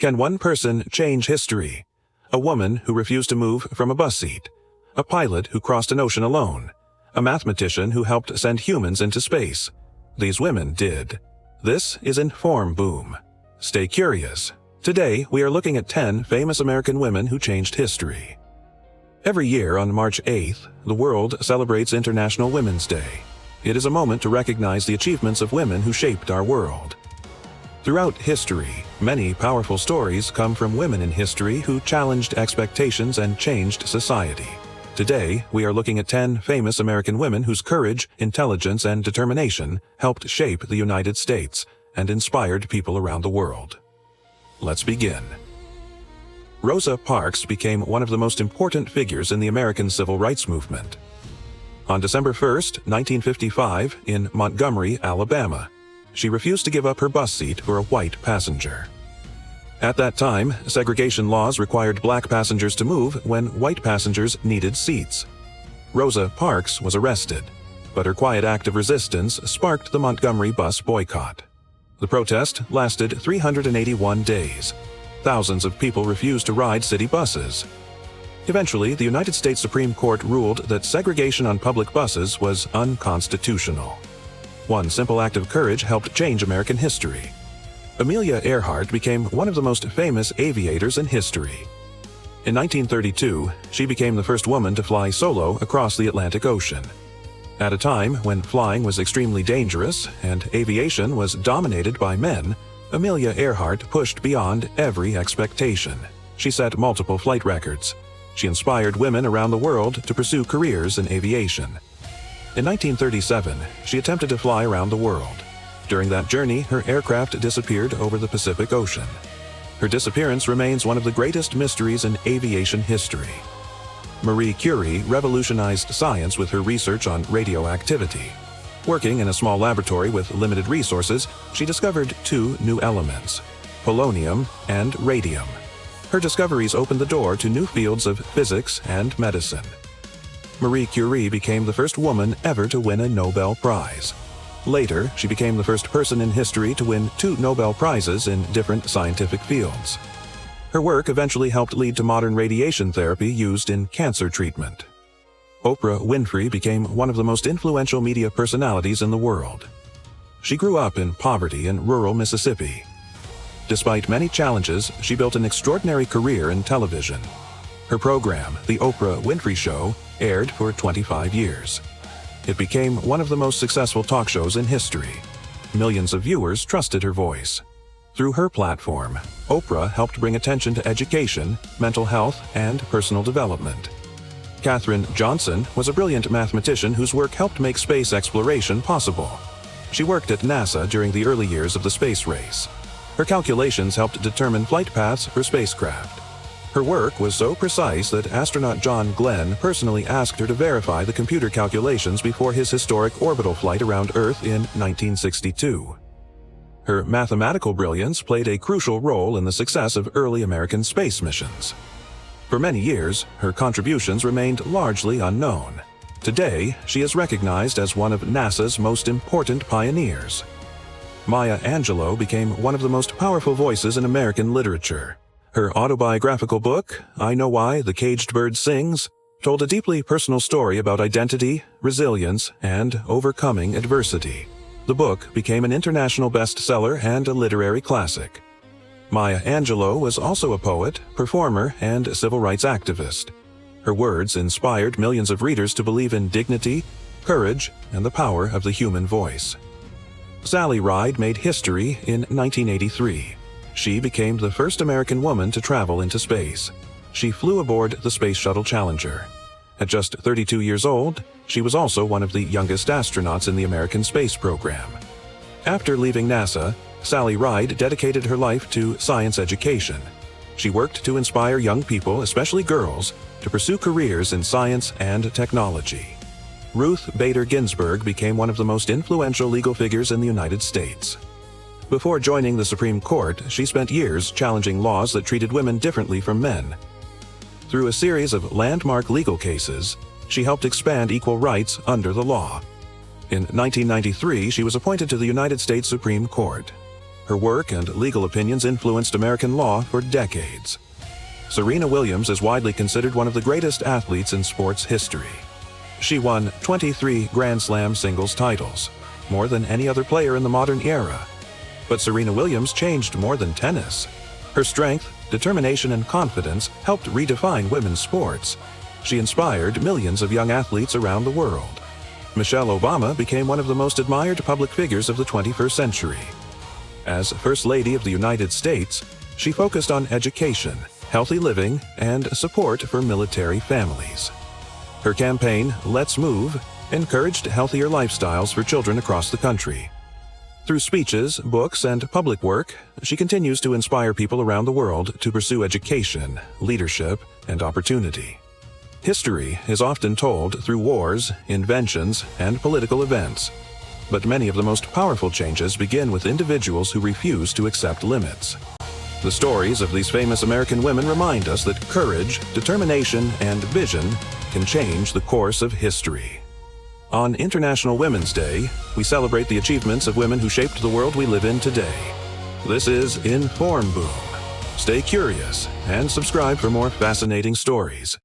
Can one person change history? A woman who refused to move from a bus seat. A pilot who crossed an ocean alone. A mathematician who helped send humans into space. These women did. This is Informboom. Stay curious. Today, we are looking at 10 famous American women who changed history. Every year on March 8th, the world celebrates International Women's Day. It is a moment to recognize the achievements of women who shaped our world. Throughout history, many powerful stories come from women in history who challenged expectations and changed society. Today, we are looking at 10 famous American women whose courage, intelligence, and determination helped shape the United States and inspired people around the world. Let's begin. Rosa Parks became one of the most important figures in the American civil rights movement. On December 1, 1955, in Montgomery, Alabama, she refused to give up her bus seat for a white passenger. At that time, segregation laws required black passengers to move when white passengers needed seats. Rosa Parks was arrested, but her quiet act of resistance sparked the Montgomery bus boycott. The protest lasted 381 days. Thousands of people refused to ride city buses. Eventually, the United States Supreme Court ruled that segregation on public buses was unconstitutional. One simple act of courage helped change American history. Amelia Earhart became one of the most famous aviators in history. In 1932, she became the first woman to fly solo across the Atlantic Ocean. At a time when flying was extremely dangerous and aviation was dominated by men, Amelia Earhart pushed beyond every expectation. She set multiple flight records. She inspired women around the world to pursue careers in aviation. In 1937, she attempted to fly around the world. During that journey, her aircraft disappeared over the Pacific Ocean. Her disappearance remains one of the greatest mysteries in aviation history. Marie Curie revolutionized science with her research on radioactivity. Working in a small laboratory with limited resources, she discovered 2 new elements, polonium and radium. Her discoveries opened the door to new fields of physics and medicine. Marie Curie became the first woman ever to win a Nobel Prize. Later, she became the first person in history to win 2 Nobel Prizes in different scientific fields. Her work eventually helped lead to modern radiation therapy used in cancer treatment. Oprah Winfrey became one of the most influential media personalities in the world. She grew up in poverty in rural Mississippi. Despite many challenges, she built an extraordinary career in television. Her program, The Oprah Winfrey Show, aired for 25 years. It became one of the most successful talk shows in history. Millions of viewers trusted her voice. Through her platform, Oprah helped bring attention to education, mental health, and personal development. Katherine Johnson was a brilliant mathematician whose work helped make space exploration possible. She worked at NASA during the early years of the space race. Her calculations helped determine flight paths for spacecraft. Her work was so precise that astronaut John Glenn personally asked her to verify the computer calculations before his historic orbital flight around Earth in 1962. Her mathematical brilliance played a crucial role in the success of early American space missions. For many years, her contributions remained largely unknown. Today, she is recognized as one of NASA's most important pioneers. Maya Angelou became one of the most powerful voices in American literature. Her autobiographical book, I Know Why the Caged Bird Sings, told a deeply personal story about identity, resilience, and overcoming adversity. The book became an international bestseller and a literary classic. Maya Angelou was also a poet, performer, and civil rights activist. Her words inspired millions of readers to believe in dignity, courage, and the power of the human voice. Sally Ride made history in 1983. She became the first American woman to travel into space. She flew aboard the Space Shuttle Challenger. At just 32 years old, she was also one of the youngest astronauts in the American space program. After leaving NASA, Sally Ride dedicated her life to science education. She worked to inspire young people, especially girls, to pursue careers in science and technology. Ruth Bader Ginsburg became one of the most influential legal figures in the United States. Before joining the Supreme Court, she spent years challenging laws that treated women differently from men. Through a series of landmark legal cases, she helped expand equal rights under the law. In 1993, she was appointed to the United States Supreme Court. Her work and legal opinions influenced American law for decades. Serena Williams is widely considered one of the greatest athletes in sports history. She won 23 Grand Slam singles titles, more than any other player in the modern era. But Serena Williams changed more than tennis. Her strength, determination, and confidence helped redefine women's sports. She inspired millions of young athletes around the world. Michelle Obama became one of the most admired public figures of the 21st century. As First Lady of the United States, she focused on education, healthy living, and support for military families. Her campaign, Let's Move, encouraged healthier lifestyles for children across the country. Through speeches, books, and public work, she continues to inspire people around the world to pursue education, leadership, and opportunity. History is often told through wars, inventions, and political events. But many of the most powerful changes begin with individuals who refuse to accept limits. The stories of these famous American women remind us that courage, determination, and vision can change the course of history. On International Women's Day, we celebrate the achievements of women who shaped the world we live in today. This is Informboom. Stay curious and subscribe for more fascinating stories.